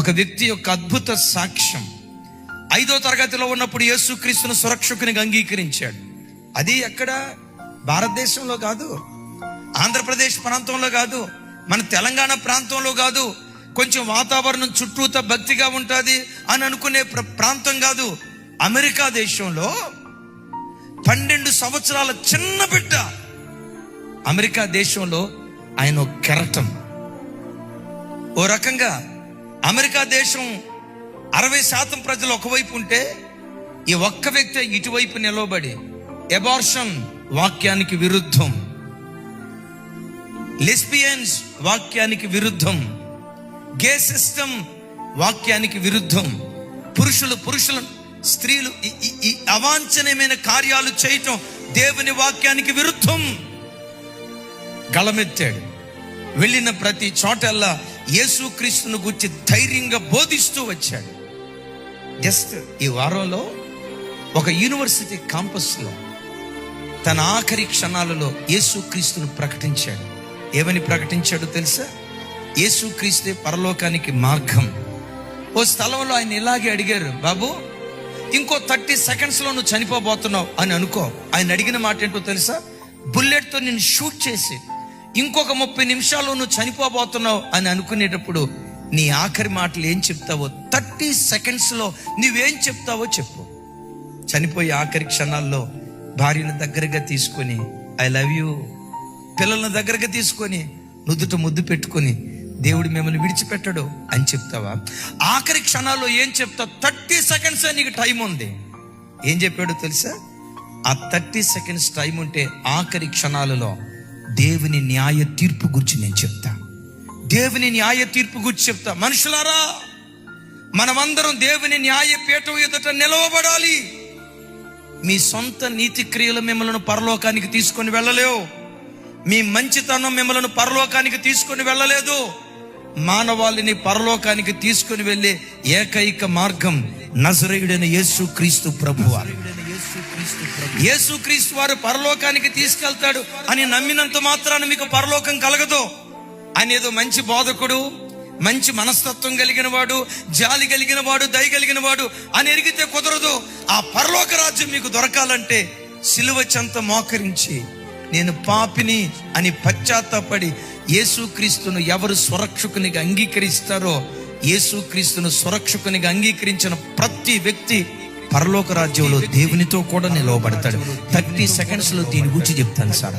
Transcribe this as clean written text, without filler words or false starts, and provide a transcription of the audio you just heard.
ఒక వ్యక్తి యొక్క అద్భుత సాక్ష్యం. 5వ తరగతిలో ఉన్నప్పుడు యేసుక్రీస్తును సురక్షకునిగా అంగీకరించాడు. అది ఎక్కడ? భారతదేశంలో కాదు, ఆంధ్రప్రదేశ్ ప్రాంతంలో కాదు, మన తెలంగాణ ప్రాంతంలో కాదు, కొంచెం వాతావరణం చుట్టూతా భక్తిగా ఉంటుంది అని అనుకునే ప్రాంతం కాదు. అమెరికా దేశంలో 12 సంవత్సరాల చిన్న బిడ్డ. అమెరికా దేశంలో ఆయన ఒక కెరటం. ఓ రకంగా అమెరికా దేశం 60% ప్రజలు ఒకవైపు ఉంటే ఈ ఒక్క వ్యక్తి ఇటువైపు నిలవబడి అబార్షన్ వాక్యానికి విరుద్ధం, లెస్బియన్స్ వాక్యానికి విరుద్ధం, గే సిస్టమ్ వాక్యానికి విరుద్ధం, పురుషులు స్త్రీలు ఈ అవాంఛనీయమైన కార్యాలు చేయటం దేవుని వాక్యానికి విరుద్ధం గళమెత్తాడు. వెళ్ళిన ప్రతి చోటల్లా యేసుక్రీస్తును గురించి ధైర్యంగా బోధిస్తూ వచ్చాడు. జస్ట్ ఈ వారంలో ఒక యూనివర్సిటీ క్యాంపస్లో తన ఆఖరి క్షణాలలో యేసుక్రీస్తును ప్రకటించాడు. ఏమని ప్రకటించాడో తెలుసా? యేసుక్రీస్తే పరలోకానికి మార్గం. ఓ స్థలంలో ఆయన ఇలాగే అడిగారు, బాబు ఇంకో 30 సెకండ్స్లో నువ్వు చనిపోబోతున్నావు అని అనుకో. ఆయన అడిగిన మాట ఏంటో తెలుసా? బుల్లెట్తో నిన్ను షూట్ చేసి ఇంకొక 30 నిమిషాల్లో నువ్వు చనిపోబోతున్నావు అని అనుకునేటప్పుడు నీ ఆఖరి మాటలు ఏం చెప్తావో, 30 సెకండ్స్లో నువ్వేం చెప్తావో చెప్పు. చనిపోయే ఆఖరి క్షణాల్లో భార్యను దగ్గరగా తీసుకొని ఐ లవ్ యూ, పిల్లలను దగ్గరగా తీసుకొని నుదుట ముద్దు పెట్టుకొని దేవుడు మిమ్మల్ని విడిచిపెట్టడు అని చెప్తావా? ఆఖరి క్షణాల్లో ఏం చెప్తావు? 30 సెకండ్స్ నీకు టైం ఉంది. ఏం చెప్పాడో తెలుసా? ఆ 30 సెకండ్స్ టైం ఉంటే ఆఖరి క్షణాలలో దేవుని న్యాయ తీర్పు గురించి నేను చెప్తా. దేవుని న్యాయ తీర్పు గురించి చెప్తా. మనుషులారా, మనమందరం దేవుని న్యాయ పీఠం ఎదుట నిలవబడాలి. మీ సొంత నీతి క్రియలు మిమ్మల్ని పరలోకానికి తీసుకొని వెళ్ళలేవు. మీ మంచితనం మిమ్మల్ని పరలోకానికి తీసుకొని వెళ్ళలేదు. మానవాళిని పరలోకానికి తీసుకొని వెళ్ళే ఏకైక మార్గం నజరేయుడైన యేసుక్రీస్తు ప్రభువారు. యేసుక్రీస్తు వారు పరలోకానికి తీసుకెళ్తాడు అని నమ్మినంత మాత్రాన మీకు పరలోకం కలగదు. ఆయన ఏదో మంచి బోధకుడు, మంచి మనస్తత్వం కలిగిన వాడు, జాలి కలిగిన వాడు, దయ కలిగిన వాడు అని ఎరిగితే కుదరదు. ఆ పరలోక రాజ్యం మీకు దొరకాలంటే సిలువ చెంత మోకరించి నేను పాపిని అని పశ్చాత్తాపడి యేసుక్రీస్తును ఎవరు సురక్షకునిగా అంగీకరిస్తారో, యేసుక్రీస్తును సురక్షకునిగా అంగీకరించిన ప్రతి వ్యక్తి పరలోక రాజ్యంలో దేవునితో కూడా నిలవబడతాడు. 30 సెకండ్స్లో దీని గురించి చెప్తాను సార్.